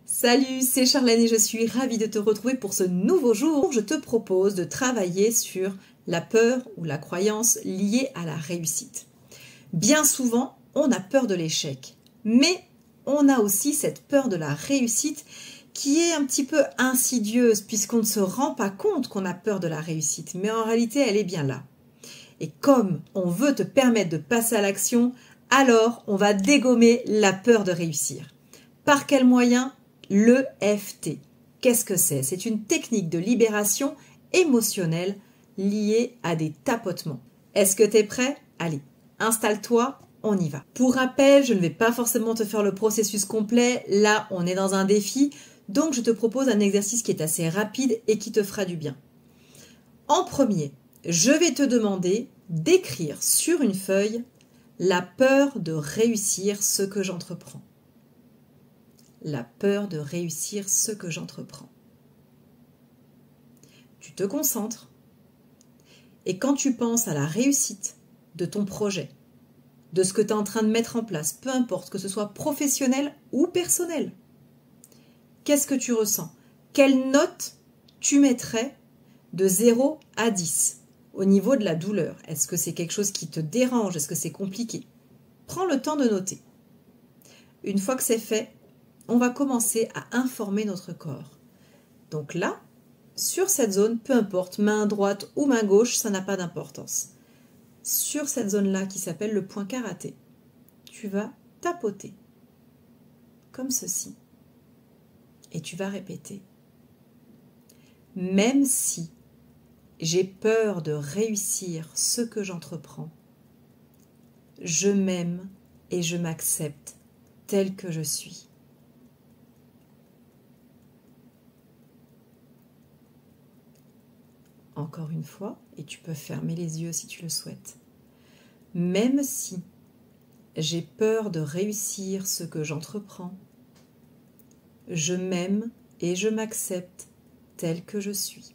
Salut, c'est Charlène et je suis ravie de te retrouver pour ce nouveau jour. Je te propose de travailler sur la peur ou la croyance liée à la réussite. Bien souvent, on a peur de l'échec, mais on a aussi cette peur de la réussite qui est un petit peu insidieuse puisqu'on ne se rend pas compte qu'on a peur de la réussite, mais en réalité, elle est bien là. Et comme on veut te permettre de passer à l'action, alors on va dégommer la peur de réussir. Par quel moyen ? L'EFT. Qu'est-ce que c'est ? C'est une technique de libération émotionnelle liée à des tapotements. Est-ce que tu es prêt ? Allez, installe-toi, on y va. Pour rappel, je ne vais pas forcément te faire le processus complet. Là, on est dans un défi, donc je te propose un exercice qui est assez rapide et qui te fera du bien. En premier, je vais te demander d'écrire sur une feuille la peur de réussir ce que j'entreprends. La peur de réussir ce que j'entreprends. Tu te concentres et quand tu penses à la réussite de ton projet, de ce que tu es en train de mettre en place, peu importe que ce soit professionnel ou personnel, qu'est-ce que tu ressens ? Quelle note tu mettrais de 0 à 10 au niveau de la douleur? Est-ce que c'est quelque chose qui te dérange? Est-ce que c'est compliqué? Prends le temps de noter. Une fois que c'est fait, on va commencer à informer notre corps. Donc là, sur cette zone, peu importe, main droite ou main gauche, ça n'a pas d'importance. Sur cette zone-là qui s'appelle le point karaté, tu vas tapoter, comme ceci. Et tu vas répéter. Même si j'ai peur de réussir ce que j'entreprends, je m'aime et je m'accepte tel que je suis. Encore une fois, et tu peux fermer les yeux si tu le souhaites. Même si j'ai peur de réussir ce que j'entreprends, je m'aime et je m'accepte tel que je suis.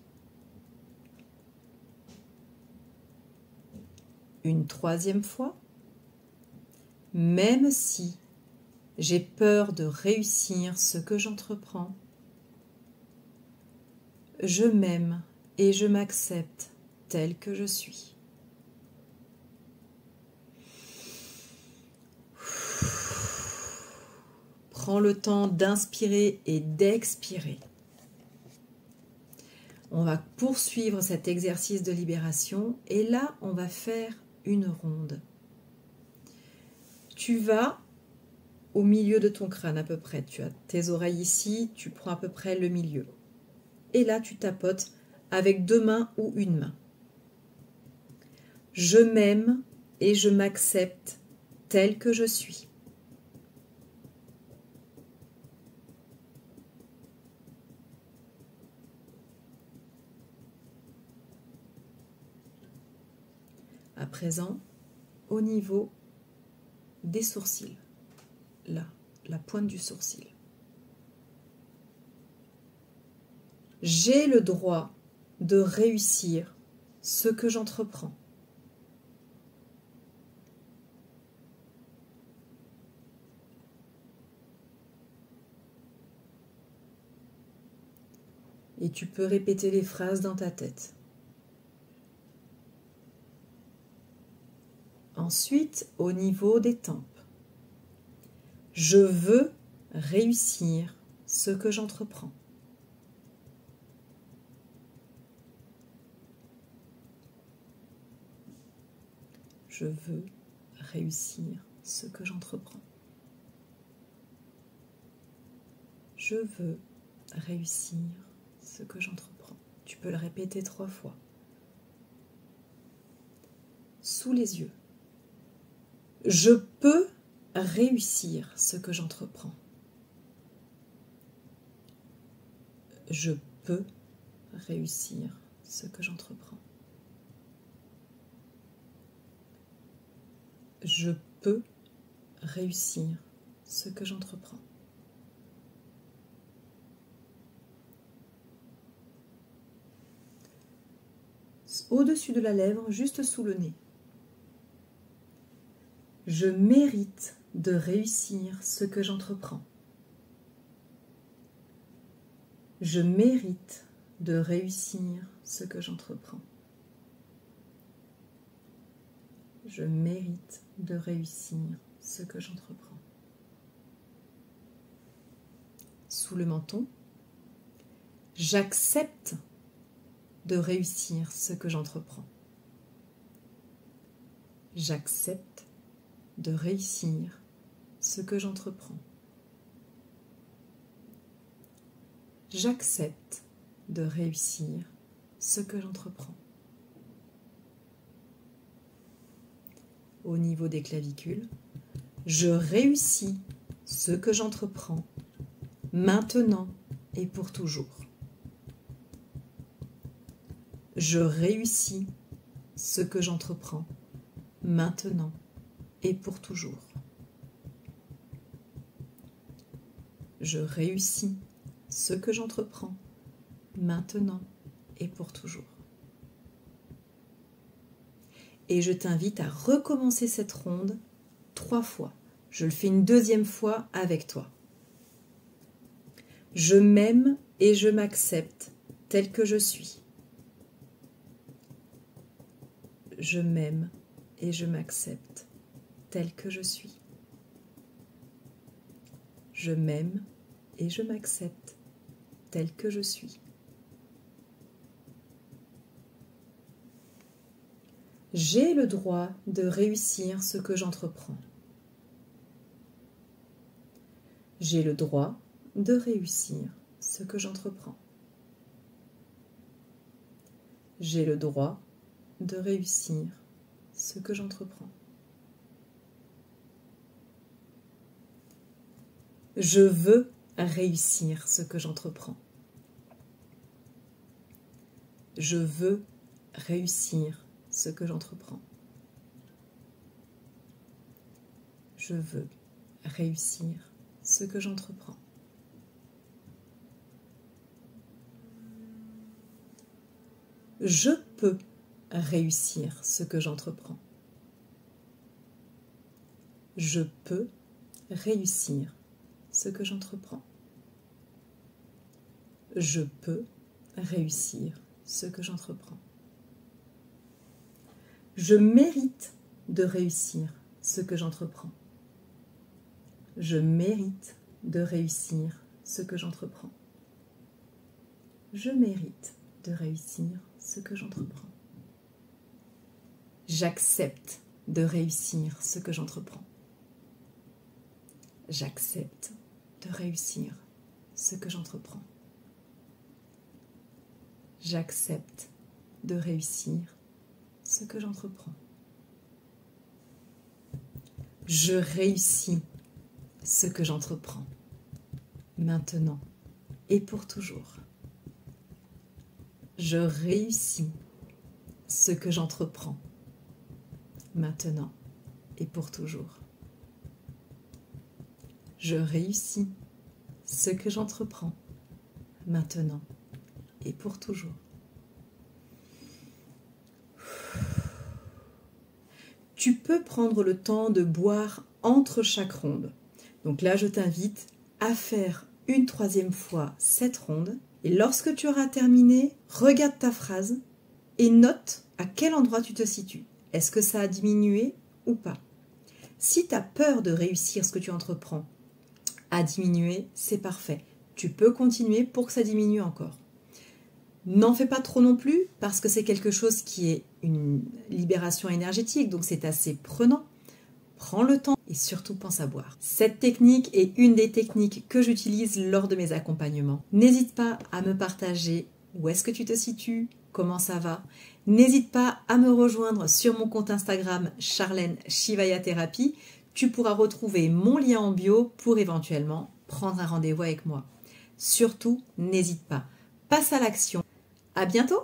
Une troisième fois, même si j'ai peur de réussir ce que j'entreprends, je m'aime et je m'accepte tel que je suis. Prends le temps d'inspirer et d'expirer. On va poursuivre cet exercice de libération et là, on va faire une ronde. Tu vas au milieu de ton crâne à peu près. Tu as tes oreilles ici, tu prends à peu près le milieu. Et là, tu tapotes avec deux mains ou une main. Je m'aime et je m'accepte tel que je suis. À présent, au niveau des sourcils, là, la pointe du sourcil. J'ai le droit de réussir ce que j'entreprends. Et tu peux répéter les phrases dans ta tête. Ensuite, au niveau des tempes. Je veux réussir ce que j'entreprends. Je veux réussir ce que j'entreprends. Je veux réussir ce que j'entreprends. Tu peux le répéter 3 fois. Sous les yeux. Je peux réussir ce que j'entreprends. Je peux réussir ce que j'entreprends. Je peux réussir ce que j'entreprends. Au-dessus de la lèvre, juste sous le nez. Je mérite de réussir ce que j'entreprends. Je mérite de réussir ce que j'entreprends. Je mérite de réussir ce que j'entreprends. Sous le menton, j'accepte de réussir ce que j'entreprends. J'accepte de réussir ce que j'entreprends. J'accepte de réussir ce que j'entreprends. Au niveau des clavicules, je réussis ce que j'entreprends, maintenant et pour toujours. Je réussis ce que j'entreprends, maintenant et pour toujours. Je réussis ce que j'entreprends, maintenant et pour toujours. Et je t'invite à recommencer cette ronde 3 fois. Je le fais une 2e fois avec toi. Je m'aime et je m'accepte tel que je suis. Je m'aime et je m'accepte tel que je suis. Je m'aime et je m'accepte tel que je suis. J'ai le droit de réussir ce que j'entreprends. J'ai le droit de réussir ce que j'entreprends. J'ai le droit de réussir ce que j'entreprends. Je veux réussir ce que j'entreprends. Je veux réussir ce que j'entreprends. Je veux réussir ce que j'entreprends. Je peux réussir ce que j'entreprends. Je peux réussir ce que j'entreprends. Je peux réussir ce que j'entreprends. Je mérite de réussir ce que j'entreprends. Je mérite de réussir ce que j'entreprends. Je mérite de réussir ce que j'entreprends. J'accepte de réussir ce que j'entreprends. J'accepte de réussir ce que j'entreprends. J'accepte de réussir ce que j'entreprends. Je réussis ce que j'entreprends, maintenant et pour toujours. Je réussis ce que j'entreprends, maintenant et pour toujours. Je réussis ce que j'entreprends, maintenant et pour toujours. Tu peux prendre le temps de boire entre chaque ronde. Donc là, je t'invite à faire une 3e fois cette ronde. Et lorsque tu auras terminé, regarde ta phrase et note à quel endroit tu te situes. Est-ce que ça a diminué ou pas? Si tu as peur de réussir ce que tu entreprends à diminuer, c'est parfait. Tu peux continuer pour que ça diminue encore. N'en fais pas trop non plus parce que c'est quelque chose qui est une libération énergétique, donc c'est assez prenant. Prends le temps et surtout pense à boire. Cette technique est une des techniques que j'utilise lors de mes accompagnements. N'hésite pas à me partager où est-ce que tu te situes, comment ça va. N'hésite pas à me rejoindre sur mon compte Instagram Charlène Shivaya Thérapie. Tu pourras retrouver mon lien en bio pour éventuellement prendre un rendez-vous avec moi. Surtout, n'hésite pas. Passe à l'action. À bientôt!